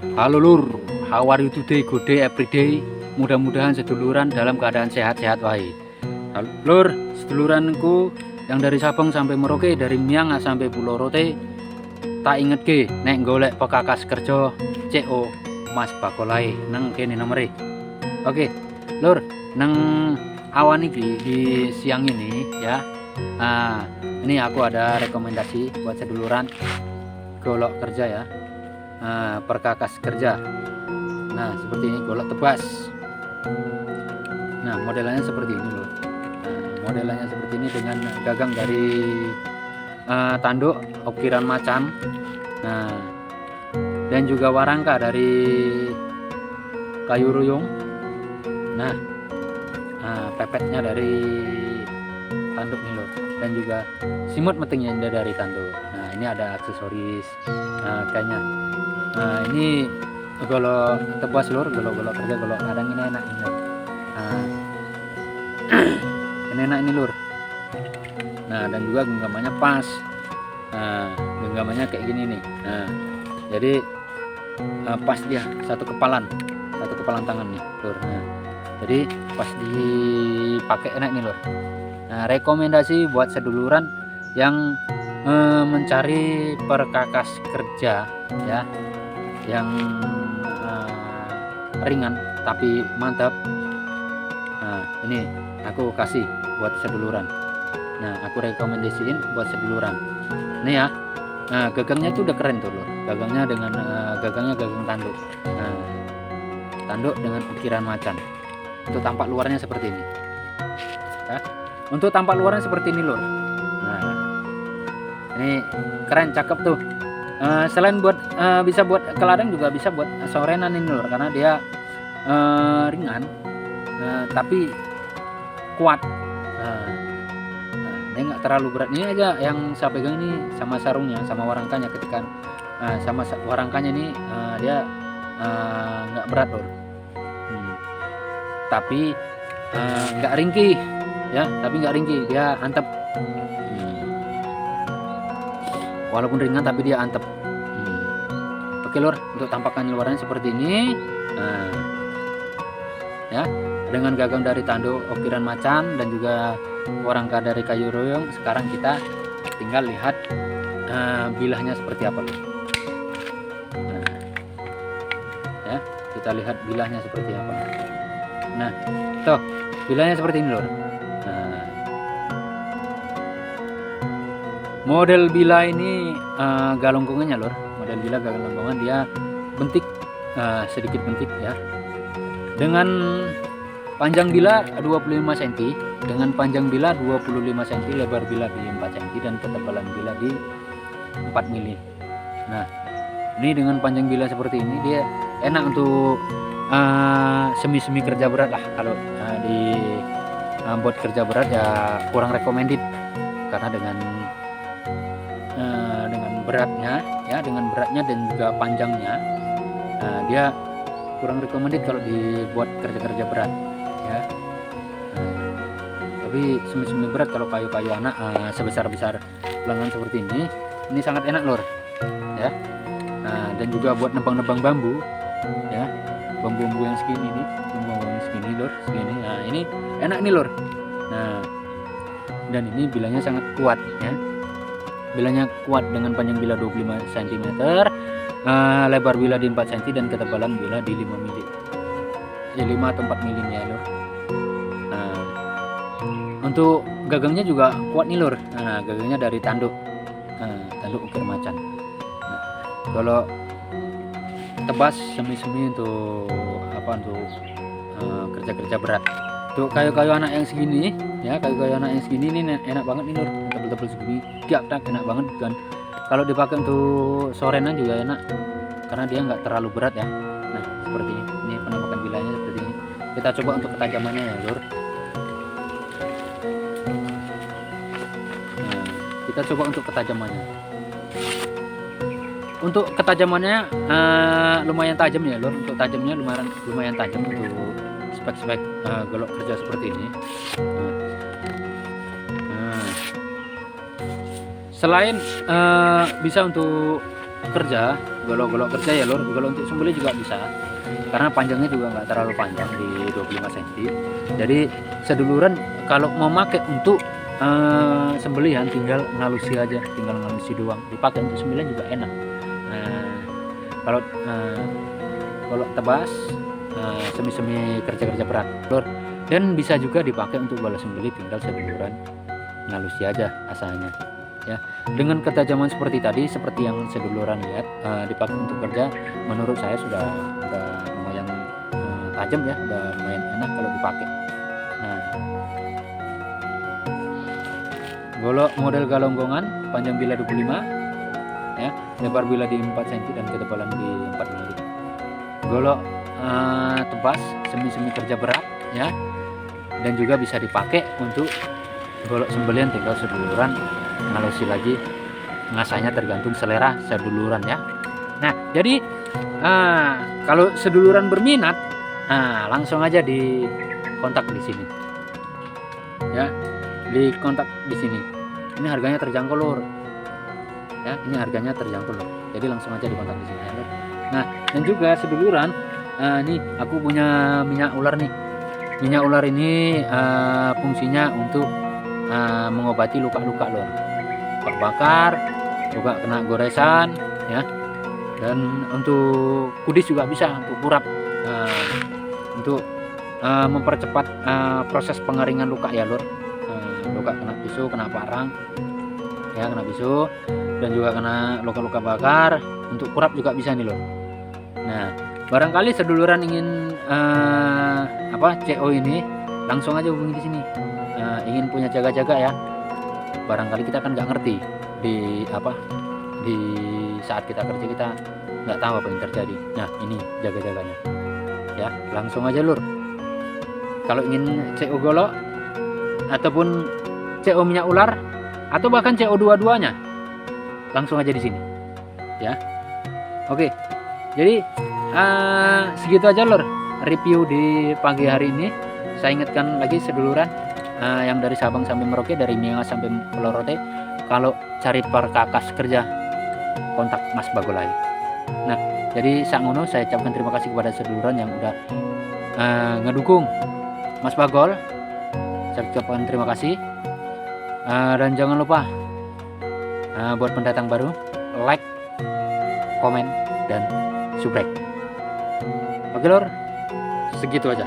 Halo lur, how are you today? Good day everyday. Mudah-mudahan seduluran dalam keadaan sehat-sehat wae. Lur, seduluranku yang dari Sabang sampai Merauke, dari Miangas sampai Pulau Rote, tak inget ke nek golek pekakas kerja CO Mas Bakolai nang kene nomere. Oke, lur, nang awan iki di siang ini ya. Ini aku ada rekomendasi buat seduluran golok kerja ya. Perkakas kerja. Nah, seperti ini golok tebas. Nah, modelannya seperti ini loh. Modelannya seperti ini dengan gagang dari tanduk ukiran macan. Nah, dan juga warangka dari kayu ruyung. Nah, pepetnya dari tanduk nih loh, dan juga simut metingnya dari tanduk. Nah, ini ada aksesoris kayaknya. Nah, ini golok tebas lur, golok kerja, golok kadang ini enak ini. Ini enak ini lur. Nah, dan juga genggamannya pas. Genggamannya kayak gini nih. Nah, jadi pas dia satu kepalan tangan nih lur. Nah, jadi pas dipakai enak nih lur. Nah, rekomendasi buat seduluran yang mencari perkakas kerja ya, yang ringan tapi mantap. Nah, ini aku kasih buat seduluran. Nah, aku rekomendasiin buat seduluran. Ini ya. Nah, gagangnya itu udah keren tuh lur. Gagangnya dengan gagang tanduk. Nah, tanduk dengan ukiran macan. Untuk tampak luarnya seperti ini. Ya. Untuk tampak luarnya seperti ini lur. Nah, ini keren, cakep tuh. Selain buat bisa buat ke ladang, juga bisa buat sorenan ini lur, karena dia ringan tapi kuat. Dia nggak terlalu berat. Ini aja yang saya pegang ini sama sarungnya, sama warangkanya. Ketika sama warangkanya ini dia nggak berat lur. Tapi nggak ringkih ya, dia antep. Walaupun ringan tapi dia antep. Oke lur, untuk tampakan luarnya seperti ini. Ya, dengan gagang dari tanduk ukiran macan dan juga warangka dari kayu ruyung. Sekarang kita tinggal lihat bilahnya seperti apa lur. Nah, ya, kita lihat bilahnya seperti apa. Nah, tuh bilahnya seperti ini lur. Model bila ini galungkungannya lur. Model bila galungkungan dia bentik, sedikit bentik ya. Dengan panjang bila 25 cm, dengan panjang bila 25 cm, lebar bila di 4 cm, dan ketebalan bila di 4 mili. Nah, ini dengan panjang bila seperti ini dia enak untuk semi-semi kerja berat lah. Kalau buat kerja berat ya kurang recommended, karena dengan beratnya ya, dan juga panjangnya, dia kurang recommended kalau dibuat kerja-kerja berat ya. Tapi semi-semi berat, kalau kayu-kayu anak sebesar-besar lengan seperti ini sangat enak lur ya. Dan juga buat nebang-nebang bambu ya, bambu-bambu yang segini nih, lur, segini. Nah, ini enak nih lur. Nah, dan ini bilanya sangat kuat ya. Bilanya kuat dengan panjang bila 25 cm, lebar bila di 4 cm, dan ketebalan bila di 5 mili. 5 atau 4 mili ya lur. Nah, untuk gagangnya juga kuat nih lur. Nah, gagangnya dari tanduk ukir macan. Nah, kalau tebas semi-semi untuk kerja-kerja berat. Tuh kayu-kayu anak yang segini ya, ini enak banget nih lur, tebel-tebel segini, tak enak banget kan. Kalau dipakai untuk sorenan juga enak, karena dia nggak terlalu berat ya. Nah, seperti ini penampakan bilanya seperti ini. Kita coba untuk ketajamannya ya lur. Nah, kita coba untuk ketajamannya. Untuk ketajamannya lumayan tajam ya lur. Untuk tajamnya lumayan tajam untuk spek-spek golok kerja seperti ini. Selain bisa untuk kerja, golok kerja ya lor, golok untuk sembelih juga bisa, karena panjangnya juga nggak terlalu panjang di 25 cm. Jadi seduluran kalau mau pakai untuk sembelihan tinggal ngalusi aja, tinggal ngalusi doang, dipakai untuk sembelihan juga enak. Kalau tebas, semi kerja berat lor, dan bisa juga dipakai untuk balas sembelih, tinggal seduluran ngalusi aja asalnya ya. Dengan ketajaman seperti tadi, seperti yang seduluran lihat, dipakai untuk kerja, menurut saya sudah lumayan tajam ya, udah lumayan enak kalau dipakai. Nah, golok model galonggongan, panjang bila 25 ya, lebar bila di 4 cm dan ketebalan di 4 mm. Golok tebas, semi kerja berat ya, dan juga bisa dipakai untuk golok sembelihan, tinggal seduluran ngalusi lagi, ngasahnya tergantung selera seduluran ya. Nah, jadi kalau seduluran berminat, langsung aja di kontak di sini ya, di kontak di sini. Ini harganya terjangkau lor ya, ini harganya terjangkau lor, jadi langsung aja di kontak di sini ya lor. Nah, dan juga seduluran, nih aku punya minyak ular nih. Minyak ular ini fungsinya untuk mengobati luka-luka lor, luka bakar, luka kena goresan ya, dan untuk kudis juga bisa, untuk kurap, untuk mempercepat proses pengeringan luka ya lor. Luka kena pisau, kena parang ya, kena pisau, dan juga kena luka-luka bakar, untuk kurap juga bisa nih lor. Nah, barangkali seduluran ingin CO ini, langsung aja hubungi di sini. Ingin punya jaga-jaga ya, barangkali kita kan nggak ngerti di saat kita kerja, kita nggak tahu apa yang terjadi. Nah, ini jaga-jaganya ya, langsung aja lur. Kalau ingin CO golok ataupun CO minyak ular atau bahkan CO dua-duanya, langsung aja di sini ya. Oke, jadi segitu aja lur review di pagi hari ini. Saya ingatkan lagi seduluran, yang dari Sabang sampai Merauke, dari Miangas sampai Pulau Rote, kalau cari perkakas kerja kontak Mas Bagolai. Nah, jadi sak ngono, saya ucapkan terima kasih kepada seduluran yang udah ngedukung Mas Bagol. Saya ucapkan terima kasih, dan jangan lupa buat pendatang baru, like, komen, dan subscribe. Oke lor, segitu aja.